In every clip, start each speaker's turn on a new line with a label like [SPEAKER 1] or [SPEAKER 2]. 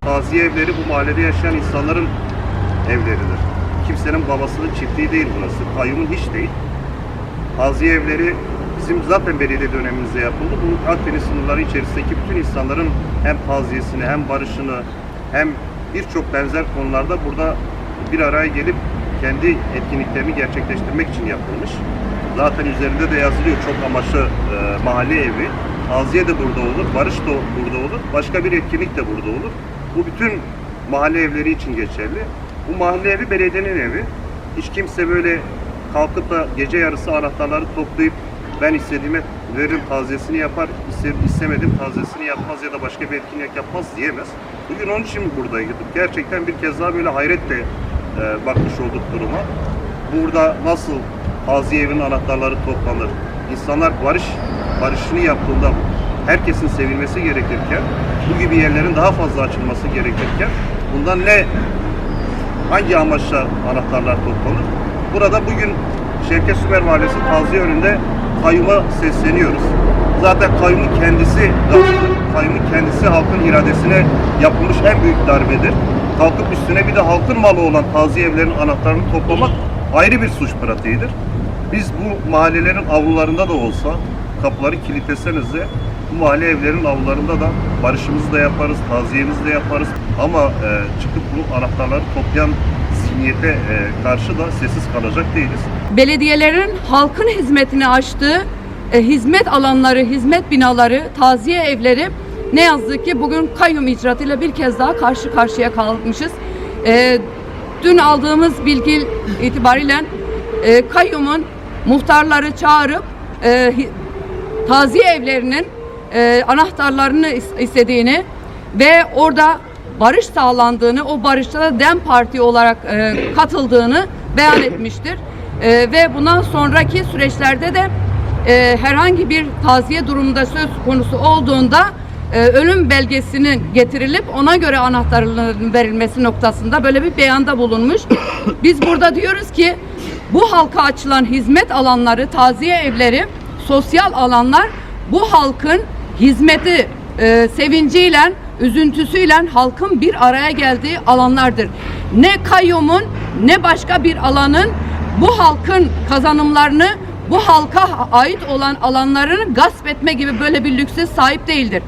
[SPEAKER 1] Taziye evleri bu mahallede yaşayan insanların evleridir. Kimsenin babasının çiftliği değil burası. Kayyumun hiç değil. Taziye evleri bizim zaten belediye dönemimizde yapıldı. Bu Akdeniz sınırları içerisindeki bütün insanların hem taziyesini hem barışını hem birçok benzer konularda burada bir araya gelip kendi etkinliklerini gerçekleştirmek için yapılmış. Zaten üzerinde de yazılıyor çok amaçlı mahalle evi. Taziye de burada olur, barış da burada olur, başka bir etkinlik de burada olur. Bu bütün mahalle evleri için geçerli. Bu mahalle evi belediyenin evi. Hiç kimse böyle kalkıp da gece yarısı anahtarları toplayıp ben istediğime veririm taziyesini yapar, istemedim taziyesini yapmaz ya da başka bir etkinlik yapmaz diyemez. Bugün onun için buradaydık. Gerçekten bir kez daha böyle hayretle bakmış olduk duruma. Burada nasıl taziye evinin anahtarları toplanır? İnsanlar barışını yaptığında herkesin sevilmesi gerekirken, bu gibi yerlerin daha fazla açılması gerekirken bundan hangi amaçla anahtarlar toplanır? Burada bugün Şevket Sümer Mahallesi taziye önünde kayyuma sesleniyoruz. Zaten kayyumun kendisi halkın iradesine yapılmış en büyük darbedir. Kalkıp üstüne bir de halkın malı olan taziye evlerinin anahtarını toplamak ayrı bir suç pratiğidir. Biz bu mahallelerin avlularında da olsa kapıları kilitleseniz de bu mahalle evlerinin avlularında da barışımızı da yaparız, taziyemizi de yaparız. Ama çıkıp bu anahtarları toplayan zihniyete karşı da sessiz kalacak değiliz.
[SPEAKER 2] Belediyelerin halkın hizmetine açtığı hizmet alanları, hizmet binaları, taziye evleri ne yazık ki bugün kayyum icraatıyla bir kez daha karşı karşıya kalmışız. Dün aldığımız bilgi itibariyle kayyumun muhtarları çağırıp taziye evlerinin anahtarlarını istediğini ve orada barış sağlandığını, o barışta da DEM Parti olarak katıldığını beyan etmiştir. Ve bundan sonraki süreçlerde de herhangi bir taziye durumunda söz konusu olduğunda ölüm belgesinin getirilip ona göre anahtarların verilmesi noktasında böyle bir beyanda bulunmuş. Biz burada diyoruz ki bu halka açılan hizmet alanları, taziye evleri, sosyal alanlar bu halkın hizmeti sevinciyle, üzüntüsüyle halkın bir araya geldiği alanlardır. Ne kayyumun ne başka bir alanın bu halkın kazanımlarını, bu halka ait olan alanlarını gasp etme gibi böyle bir lükse sahip değildir.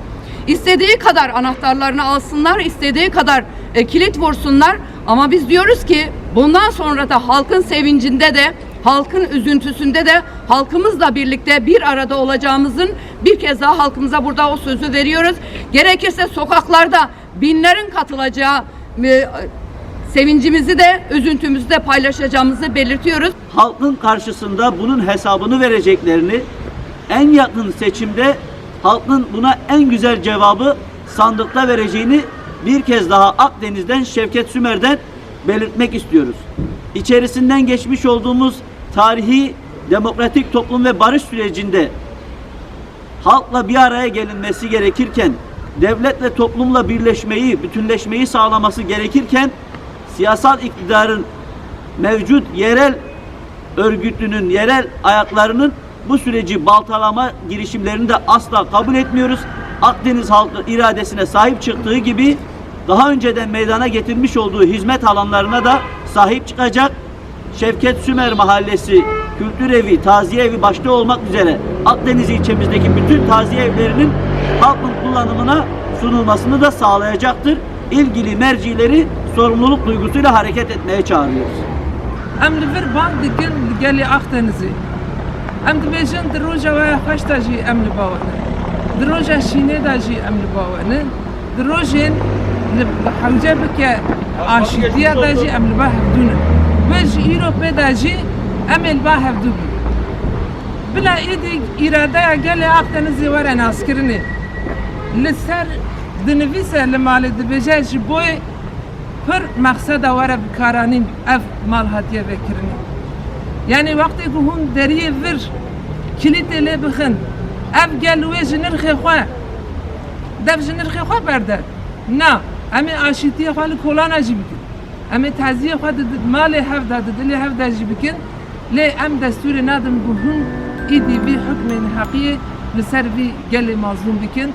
[SPEAKER 2] İstediği kadar anahtarlarını alsınlar, istediği kadar kilit vursunlar ama biz diyoruz ki bundan sonra da halkın sevincinde de, halkın üzüntüsünde de halkımızla birlikte bir arada olacağımızın bir kez daha halkımıza burada o sözü veriyoruz. Gerekirse sokaklarda binlerin katılacağı sevincimizi de üzüntümüzü de paylaşacağımızı belirtiyoruz.
[SPEAKER 3] Halkın karşısında bunun hesabını vereceklerini, en yakın seçimde halkın buna en güzel cevabı sandıkta vereceğini bir kez daha Akdeniz'den, Şevket Sümer'den belirtmek istiyoruz. İçerisinden geçmiş olduğumuz tarihi demokratik toplum ve barış sürecinde halkla bir araya gelinmesi gerekirken, devlet ve toplumla birleşmeyi, bütünleşmeyi sağlaması gerekirken, siyasal iktidarın mevcut yerel örgütünün, yerel ayaklarının bu süreci baltalama girişimlerini de asla kabul etmiyoruz. Akdeniz halkı iradesine sahip çıktığı gibi daha önceden meydana getirmiş olduğu hizmet alanlarına da sahip çıkacak. Şevket Sümer Mahallesi, Kültür Evi, Taziye Evi başta olmak üzere Akdeniz ilçemizdeki bütün taziye evlerinin halkın kullanımına sunulmasını da sağlayacaktır. İlgili mercileri sorumluluk duygusuyla hareket etmeye çağırıyoruz.
[SPEAKER 4] Em li vir bang dikin gelê Akdenizê. Em dibêjin di roja waya xweş de jî em li bawerin. Di roja şînê de jî em li bawerin. Di rojên li hewce bike aşîtiya de jî em li ba hevdûnin. Wê ji îro pê de jî em ê li ba hevdû bûn. Bila êdî îradeya gelê Akdenizê were naskirinê. Li ser dinivîse li malê dibêje ji boî پر مقصد واره بکارانیم اف مال هاتیه بکرنی یعنی وقتی که هون دریه ور کلیت لی بخن اف گلوی جنر خیخواه دف جنر خیخواه برده نه امی آشیتی خواه لکولان جی بکن امی تعزیه خواه مال هف داده دلی هف دا جی بکن لی ام دستور نادم بهون ایدی بی حکم حقیه li ser vî gelê mazlûm bikin